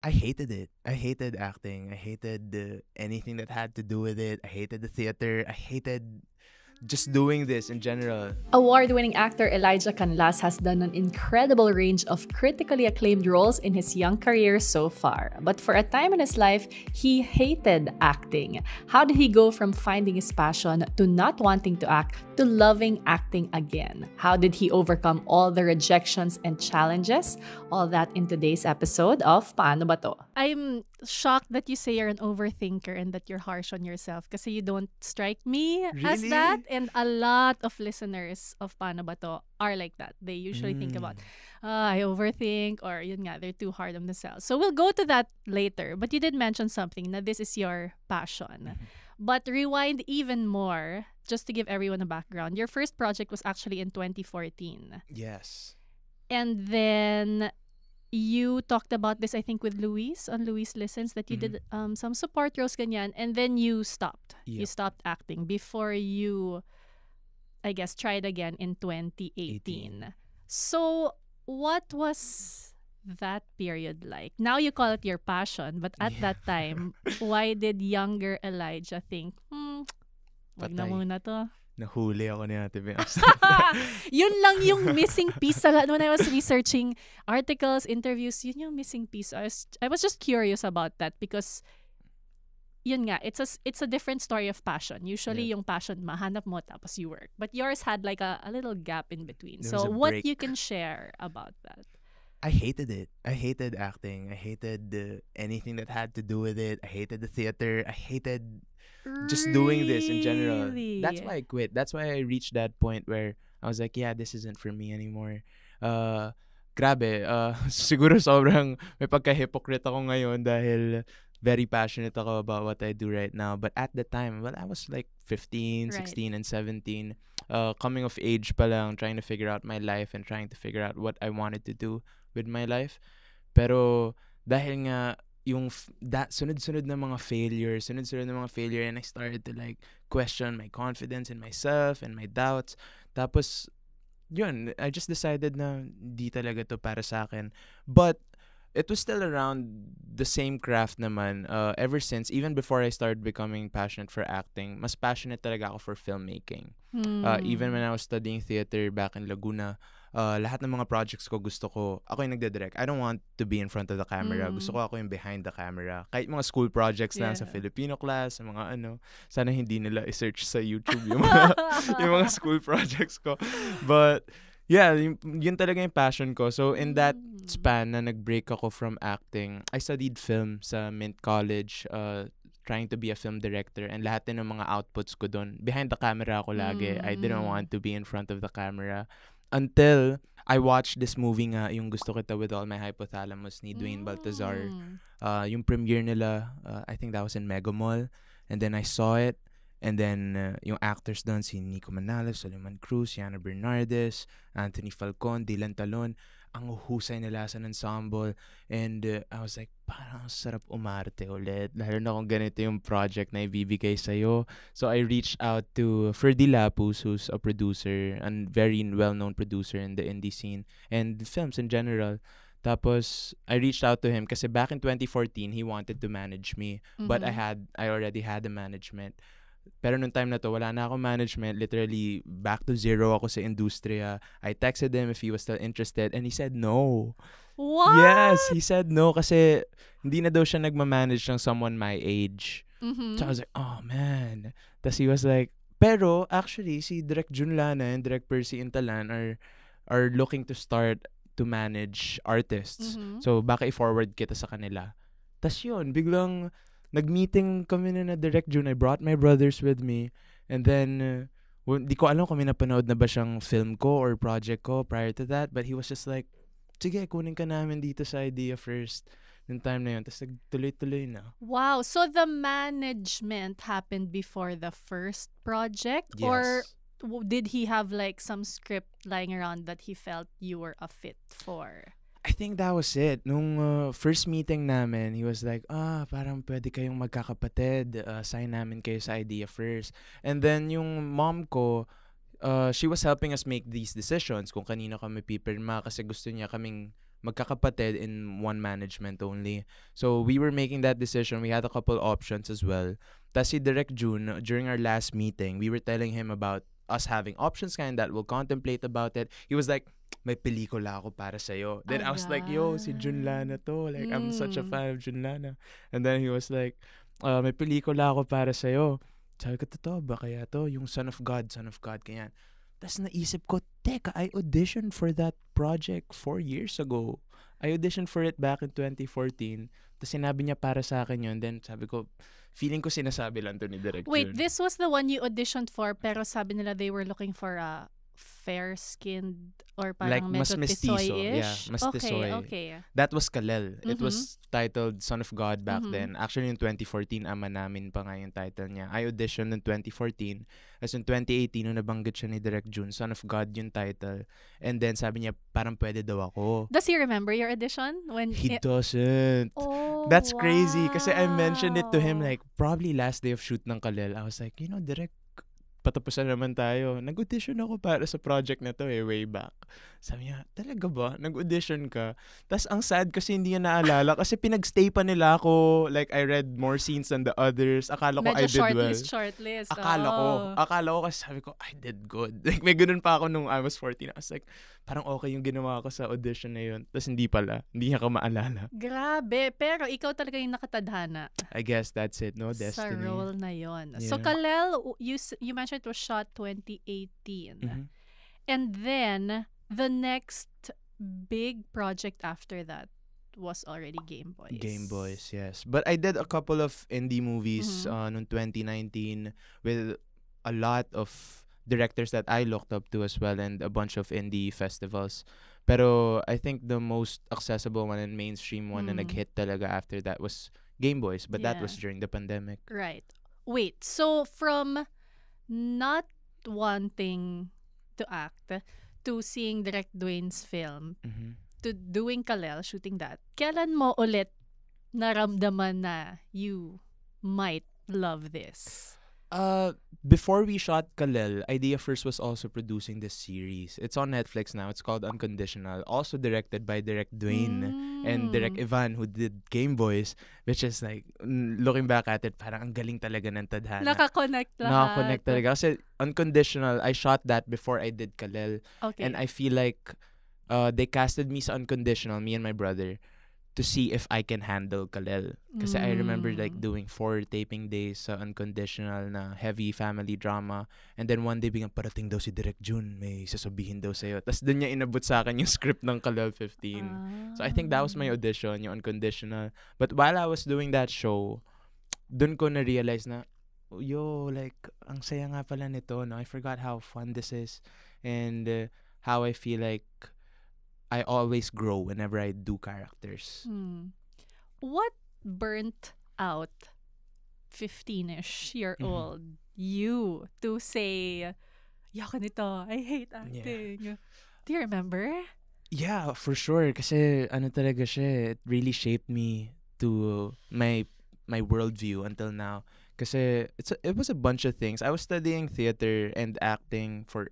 I hated it. I hated acting. I hated anything that had to do with it. I hated the theater. I hated just doing this in general. Award-winning actor Elijah Canlas has done an incredible range of critically acclaimed roles in his young career so far. But for a time in his life, he hated acting. How did he go from finding his passion to not wanting to act to loving acting again? How did he overcome all the rejections and challenges? All that in today's episode of Paano Ba To? I'm shocked that you say you're an overthinker and that you're harsh on yourself kasi you don't strike me as Really? that. And a lot of listeners of Paano Ba To are like that. They usually think about, I overthink, or yun nga, they're too hard on themselves. So we'll go to that later. But you did mention something na this is your passion. But rewind even more, just to give everyone a background. Your first project was actually in 2014. Yes. And then you talked about this, I think, with Luis on Luis Listens, that you did some support roles, ganyan, and then you stopped. You Yep. stopped acting before you, I guess, tried again in 2018. So, what was that period like? Now you call it your passion, but at that time, why did younger Elijah think, wag na Patay. muna to? Nahuli ako ni Ate Bea. Yun lang yung missing piece sa when I was researching articles, interviews, yun yung missing piece. I was just curious about that because yun nga, it's a different story of passion. Usually Yeah. yung passion mahanap mo tapos you work. But yours had like a little gap in between. There So was a what break. you can share about that? I hated it. I hated acting. I hated anything that had to do with it. I hated the theater. I hated just doing this in general. That's why I quit. That's why I reached that point where I was like, yeah, this isn't for me anymore. Grabe. Siguro sobrang may pagka-hypocrite ako ngayon dahil very passionate ako about what I do right now. But at the time, well, I was like 15, Right. 16, and 17. Coming of age pa lang, trying to figure out my life and trying to figure out what I wanted to do with my life. Pero dahil nga yung sunod-sunod na mga failure, and I started to like question my confidence in myself and my doubts. Tapos yun, I just decided na di talaga to para sa akin. But it was still around the same craft naman ever since, even before I started becoming passionate for acting. Mas passionate talaga ako for filmmaking. Even when I was studying theater back in Laguna, lahat ng mga projects ko gusto ko, ako yung nagde-direct. I don't want to be in front of the camera. Gusto ko ako yung behind the camera. Kahit mga school projects lang sa Yeah. Filipino class, sa mga sana hindi nila i-search sa YouTube yung mga, yung mga school projects ko. But, yeah, yun talaga yung passion ko. So, in that span na nag-break ako from acting, I studied film sa Mint College, trying to be a film director, and lahat din ng mga outputs ko doon. Behind the camera ako lagi. I didn't want to be in front of the camera. Until I watched this movie nga, yung Gusto Kita with All My Hypothalamus ni Dwayne Baltazar. Yung premiere nila, I think that was in Mega Mall. And then I saw it. And then, yung actors doon, si Nico Manalo, Soliman Cruz, Yana Bernardes, Anthony Falcon, Dylan Talon. Ang husay nila sa ensemble. And I was like, parang sarap umarte ulit. Lalo na kung ganito yung project na ibibigay sa'yo. So I reached out to Ferdy Lapus, who's a producer, and very well-known producer in the indie scene and films in general. Tapos, I reached out to him kasi back in 2014, he wanted to manage me. But I already had the management. Pero nung time na to, wala na akong management. Literally, back to zero ako sa industriya. I texted him if he was still interested and he said no. What? Yes, he said no kasi hindi na daw siya nagmamanage ng someone my age. So I was like, oh man. Tapos he was like, pero actually, si Direk Jun Lana and Direk Percy Intalan are looking to start to manage artists. So baka i-forward kita sa kanila. Tapos yun, biglang nag-meeting kami na Direk June. I brought my brothers with me. And then, di ko alam kung may napanood na ba siyang film ko or project ko prior to that. But he was just like, sige, kunin ka namin dito sa idea first. Nung time na yun. Tapos nagtuloy-tuloy na. Wow. So the management happened before the first project? Or Yes. did he have like some script lying around that he felt you were a fit for? I think that was it. Nung first meeting namin, he was like, parang pwede kayong magkakapatid. Sign namin kayo sa idea first. And then yung mom ko, she was helping us make these decisions kung kanino kami pipirma kasi gusto niya kaming magkakapatid in one management only. So we were making that decision. We had a couple options as well. Tas si Direk June, during our last meeting, we were telling him about us having options kind that we'll contemplate about it. He was like, may pelikula ako para sa'yo. Then I was like, yo, si Jun Lana to. Like, I'm such a fan of Jun Lana. And then he was like, may pelikula ako para sa'yo. Sabi ko, totoo ba kaya to? Yung Son of God, ganyan. Tapos naisip ko, teka, I auditioned for that project 4 years ago. I auditioned for it back in 2014. Tapos sinabi niya para sa akin yun. Then sabi ko, feeling ko sinasabi lang to ni Direk Wait, Jun. this was the one you auditioned for pero sabi nila they were looking for a fair-skinned or Like, parang mas medyo mestizo. tisoy-ish? Yeah, mas okay, tisoy. okay. That was Kalel. It Mhm. was titled Son of God back Mhm. then. Actually, in 2014, Ama Namin pa nga yung title niya. I auditioned in 2014. As in 2018, nung nabanggit siya ni Direk June, Son of God yung title. And then sabi niya, parang pwede daw ako. Does he remember your audition? When He doesn't. Oh, That's crazy. Kasi I mentioned it to him wow. like probably last day of shoot ng Kalel. I was like, Direk, patapusan naman tayo. Nag-audition ako para sa project na to way back. Sabi niya, talaga ba? Nag-audition ka? Tapos ang sad kasi hindi niya naalala kasi pinag-stay pa nila ako. Like, I read more scenes than the others. Akala ko Medyo I did well. shortlist. Akala ko kasi sabi ko, I did good. Like, may ganun pa ako nung I was 14. I was like, parang okay yung ginawa ko sa audition na yun. Tapos hindi pala. Hindi niya ka maalala. Grabe. Pero ikaw talaga yung nakatadhana I guess that's it, no? sa Destiny. role na yon. So, Yeah. Kalel, you mentioned it was shot 2018. Mhm. And then, the next big project after that was already Game Boys. Game Boys, yes. But I did a couple of indie movies Mhm. noong 2019 with a lot of directors that I looked up to as well and a bunch of indie festivals. Pero I think the most accessible one and mainstream one na nag-hit talaga after that was Game Boys. But that was Yeah. during the pandemic. Right. Wait, so from not wanting to act to seeing Direct Dwayne's film Mhm. to doing Kalel, shooting that, kailan mo ulit naramdaman na you might love this? Before we shot Kalel, Idea First was also producing this series. It's on Netflix now. It's called Unconditional. Also directed by Direk Dwayne and Direk Ivan, who did Game Boys, which is like, looking back at it, parang ang galing talaga ng tadhana. Nakakonect lahat. Nakakonect talaga. Kasi Unconditional, I shot that before I did Kalel. Okay. And I feel like they casted me sa Unconditional, me and my brother, to see if I can handle Kalel. Kasi I remember like doing 4 taping days sa Unconditional na heavy family drama. And then one day biglang parating daw si Direk June, may sasabihin daw sa'yo. Tapos dun niya inabot sa akin yung script ng Kalel 15. So I think that was my audition, yung Unconditional. But while I was doing that show, dun ko na-realize na, like, ang saya nga pala nito, no? I forgot how fun this is. And how I feel like I always grow whenever I do characters. What burnt out 15-ish-year-old you to say, yako nito, I hate acting? Do you remember? Yeah, for sure. Kasi ano talaga siya, it really shaped me to my worldview until now. Kasi it was a bunch of things. I was studying theater and acting for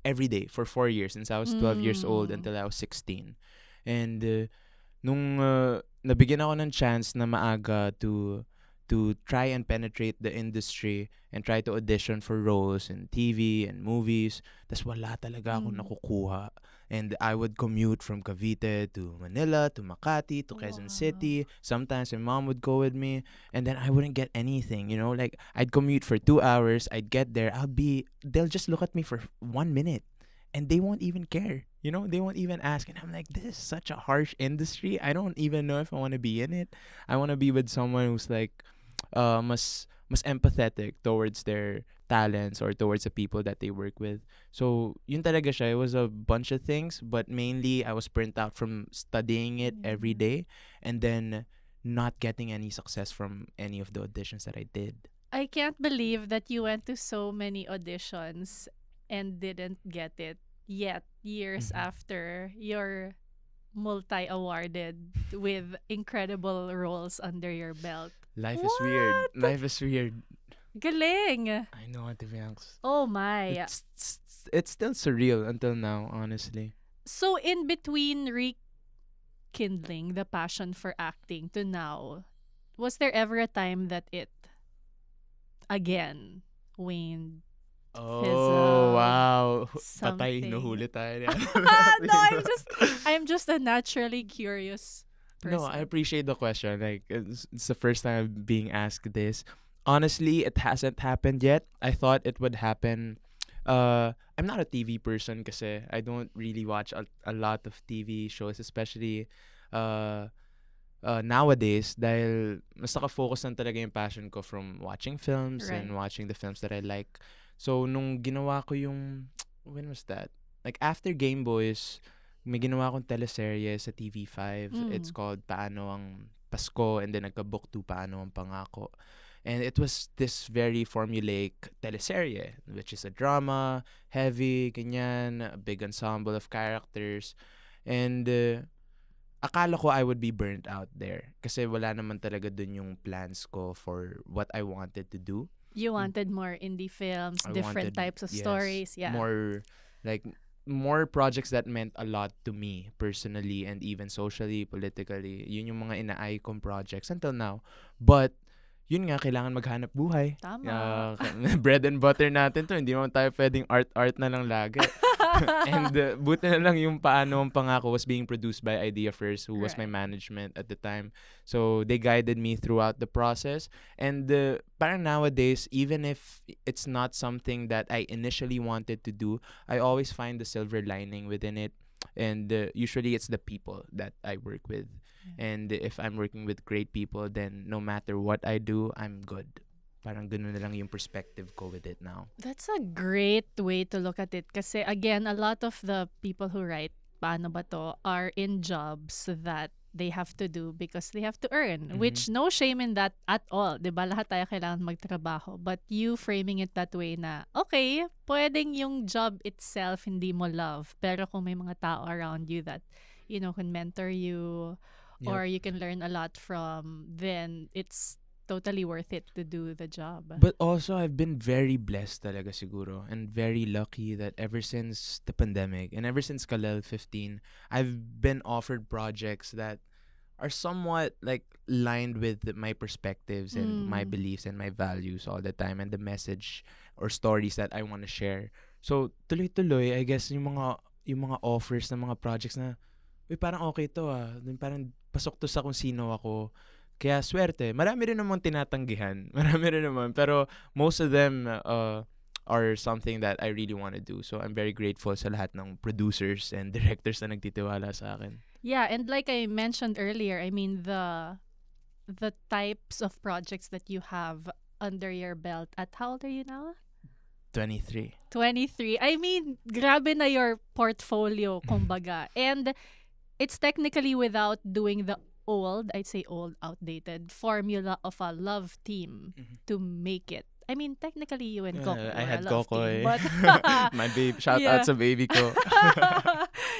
every day for 4 years since I was 12 years old until I was 16. And nung nabigyan ako ng chance na maaga to try and penetrate the industry and try to audition for roles in TV and movies, tas wala talaga ako nakukuha. And I would commute from Cavite to Manila, to Makati, to Quezon City. Sometimes my mom would go with me, and then I wouldn't get anything, like I'd commute for 2 hours, I'd get there, they'll just look at me for 1 minute, and they won't even care, they won't even ask. And I'm like, this is such a harsh industry. I don't even know if I want to be in it. I want to be with someone who's like, mas empathetic towards their talents or towards the people that they work with. So, yun talaga siya. It was a bunch of things, but mainly I was burnt out from studying it every day and then not getting any success from any of the auditions that I did. I can't believe that you went to so many auditions and didn't get it yet, years after you're multi-awarded with incredible roles under your belt. Life is weird. Life is weird. Galing! I know, Ate Bianx. Oh my. It's still surreal until now, honestly. So in between rekindling the passion for acting to now, was there ever a time that it again waned, Oh, fizzled, wow. Patay, something? hinuhuli tayo niyan. No, I'm just a naturally curious No, I person. appreciate the question. Like, it's the first time I'm being asked this. Honestly, it hasn't happened yet. I thought it would happen. I'm not a TV person kasi I don't really watch a lot of TV shows, especially uh, nowadays dahil mas nakafocus lang talaga yung passion ko from watching films Right. and watching the films that I like. So, nung ginawa ko yung, when was that? Like, after Game Boys, may ginawa akong teleserye sa TV5. It's Mm. called Paano ang Pasko, and then nagka-book 2, Paano ang Pangako. And it was this very formulaic teleserye, which is a drama, heavy, ganyan, a big ensemble of characters. And akala ko I would be burnt out there. Kasi wala naman talaga dun yung plans ko for what I wanted to do. You wanted more indie films, I different wanted, types of yes, stories. Yeah. more, like, more projects that meant a lot to me personally and even socially, politically. Yun yung mga ina-eye kong projects until now. But, yun nga, kailangan maghanap buhay. Tama. Bread and butter natin to. Hindi naman tayo pwedeng art na lang lagi. And buti na lang yung Paano ang Pangako was being produced by Idea First, who was my Right. management at the time. So they guided me throughout the process. And parang nowadays, even if it's not something that I initially wanted to do, I always find the silver lining within it. And usually it's the people that I work with. And if I'm working with great people, then no matter what I do, I'm good. Parang ganun na lang yung perspective ko with it now. That's a great way to look at it. Kasi again, a lot of the people who write Paano Ba To are in jobs that they have to do because they have to earn. Which no shame in that at all. 'Di ba? Lahat tayo kailangan magtrabaho. But you framing it that way na, okay, pwedeng yung job itself hindi mo love. Pero kung may mga tao around you that, can mentor you or you can learn a lot from, then it's totally worth it to do the job. But also, I've been very blessed talaga siguro and very lucky that ever since the pandemic and ever since Kalel 15, I've been offered projects that are somewhat like lined with my perspectives and my beliefs and my values all the time and the message or stories that I want to share. So, tuloy-tuloy, I guess yung mga offers ng mga projects na, uy, parang okay to parang pasok to sa kung sino ako. Kaya swerte. Marami rin namang tinatanggihan. Marami rin naman. Pero most of them are something that I really want to do. So I'm very grateful sa lahat ng producers and directors na nagtitiwala sa akin. Yeah, and like I mentioned earlier, I mean the types of projects that you have under your belt. At how old are you now? 23. 23. I mean, grabe na your portfolio, kumbaga. And it's technically without doing the I'd say old, outdated formula of a love team to make it. I mean, technically you and Coco I were had a love Coco team, eh. but My baby. Shout Yeah. out sa baby ko.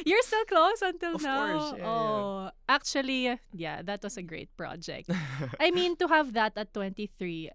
you're still close until Of now. course, yeah, Oh, actually, yeah, that was a great project. I mean, to have that at 23,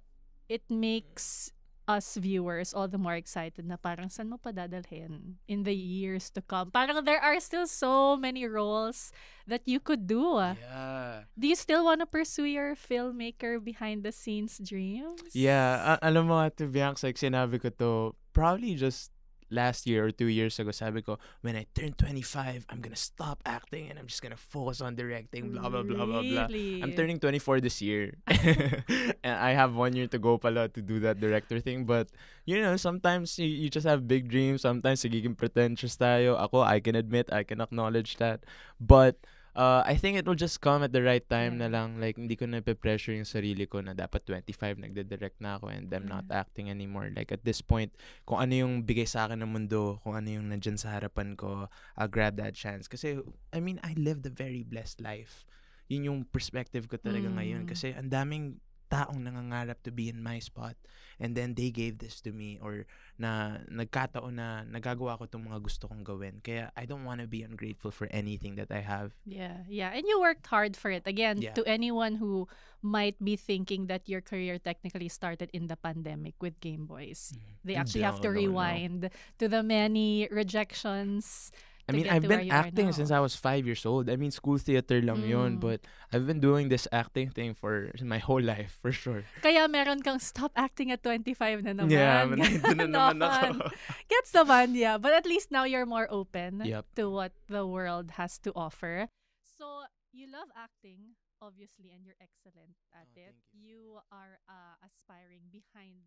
it makes us viewers all the more excited na parang saan mo pa dadalhin in the years to come. Parang there are still so many roles that you could do. Yeah. Do you still want to pursue your filmmaker behind the scenes dreams? Yeah, alam mo, to be honest, like sinabi ko to probably just last year or 2 years ago. Sabi ko, when I turn 25, I'm gonna stop acting and I'm just gonna focus on directing, blah, blah, blah, blah, blah. Really? I'm turning 24 this year. And I have 1 year to go pala to do that director thing. But, sometimes you just have big dreams. Sometimes nagiging pretentious tayo. Ako, I can admit, I can acknowledge that. But, I think it will just come at the right time Yeah. na lang. Like, hindi ko na pressure yung sarili ko na dapat 25 nagde-direct na ako and I'm not acting anymore. Like, at this point, kung ano yung bigay sa akin ng mundo, kung ano yung nandyan sa harapan ko, I'll grab that chance. Kasi, I mean, I lived a very blessed life. Yun yung perspective ko talaga ngayon. Kasi ang daming taong nangangarap to be in my spot. And then they gave this to me or na nagkataon na nagagawa ko itong mga gusto kong gawin. Kaya I don't want to be ungrateful for anything that I have. Yeah, yeah. And you worked hard for it. Again, Yeah. to anyone who might be thinking that your career technically started in the pandemic with Game Boys, they actually have to No. rewind to the many rejections I to mean, get I've to where been you are acting since I now. was 5 years old. I mean, school theater lang yun, Mm. but I've been doing this acting thing for my whole life, for sure. Kaya meron kang stop acting at 25 na Yeah, naman. nandun na naman Ganon. ako. Gets naman, yeah. But at least now you're more open Yep. to what the world has to offer. So, you love acting, obviously, and you're excellent at Oh, it. thank you. You are aspiring behind